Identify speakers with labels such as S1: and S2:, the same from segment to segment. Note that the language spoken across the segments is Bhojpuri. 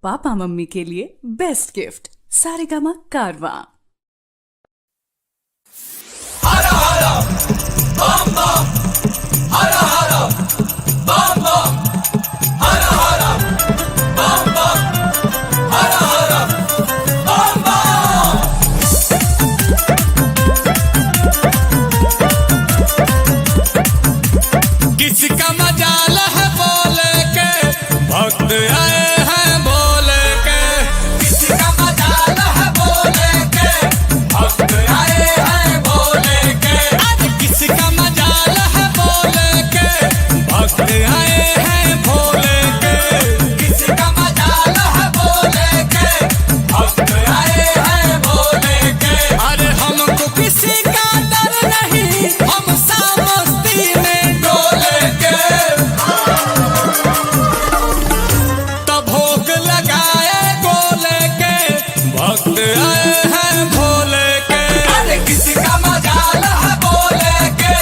S1: पापा मम्मी के लिए बेस्ट गिफ्ट सारेगामा कारवा।
S2: हरा हरा बम बम, हरा हरा बम बम, हरा हरा बम बम, हरा हरा बम बम। किसका मजाल है बोले के भक्त आए हैं बोले के, किसका मजाल है बोले के भक्त आए हैं बोले के, आज किसका मजाल है बोले के भक्त आए हैं बोले के, किसका मजाल है बोले के भक्त आए हैं बोले के। अरे हमको किसी का डर नहीं, हम सामस्ती में डोले के, तब भोग लगाए गोले के भक्त आए हैं भोले के। अरे किसका मजाल है बोले के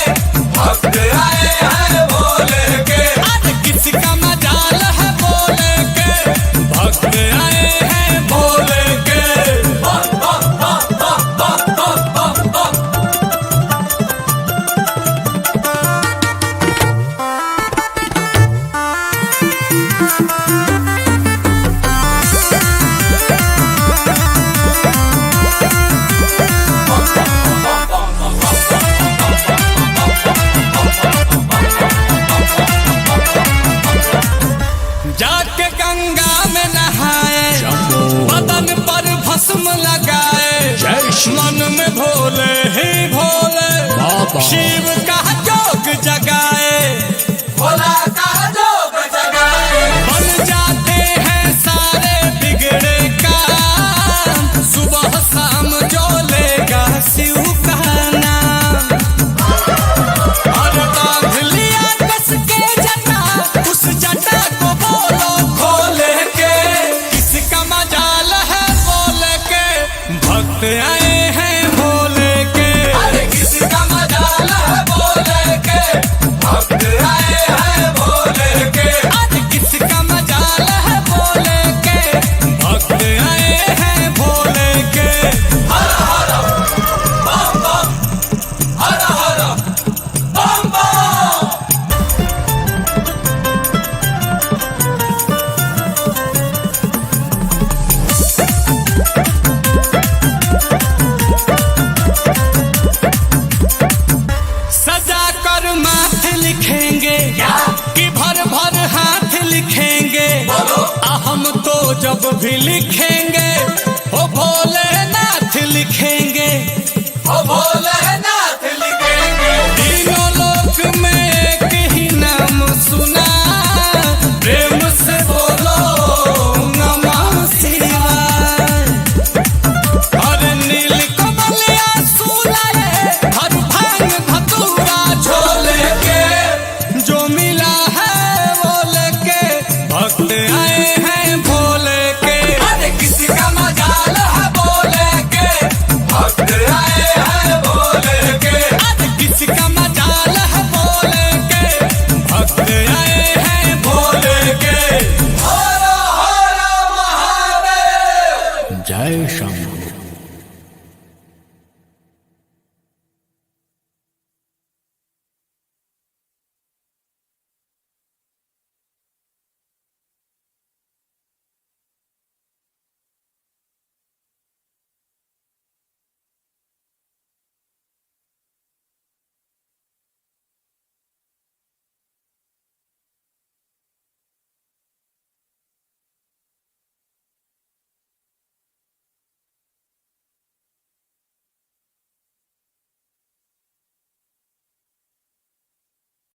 S2: भक्त आए हैं भोले के, अरे किसका मजाल है बोले के भक्त आए हैं भोले के। बम बम बम बम बम बम बम। जाके गंगा में नहाए, बदन पर भस्म लगाए, मन में भोले ही भोले शिव का जोग जगाए, भोला का जोग जगाए। बन जाते हैं सारे बिगड़े काम, सुबह शाम जो लेगा शिव का नाम। और बांध लिया कस के जटा, उस जटा को बोलो खोले के, किसका मजाल है बोले के भक्त आए हैं भोले के। अरे किसका मजाल है बोले के भक्त आए हैं भोले के, अरे किसका मजाल है बोले के भक्त आए हैं भोले के। हरा हरा बम बम, हरा हरा बम बम। सजा कर माथ लिखेंगे कि भर भर हाथ लिखेंगे, हम तो जब भी लिखेंगे ओ भोलेनाथ लिखेंगे, ओ भोलेनाथ लिखेंगे। तीनों लोक में एक ही नाम सुना, प्रेम से बोलो नमः शिवाय। हर नील कमलिया सुलाए, हर भांग धतूरा झोले के, जो मिला है वो लेके भक्त आए हैं भोले के। अरे किसका मजाल है बोले के भक्त आए हैं भोले के, अरे किसका मजाल है बोले के भक्त आए हैं भोले के। हर हर महादेव।
S3: जय शंभू।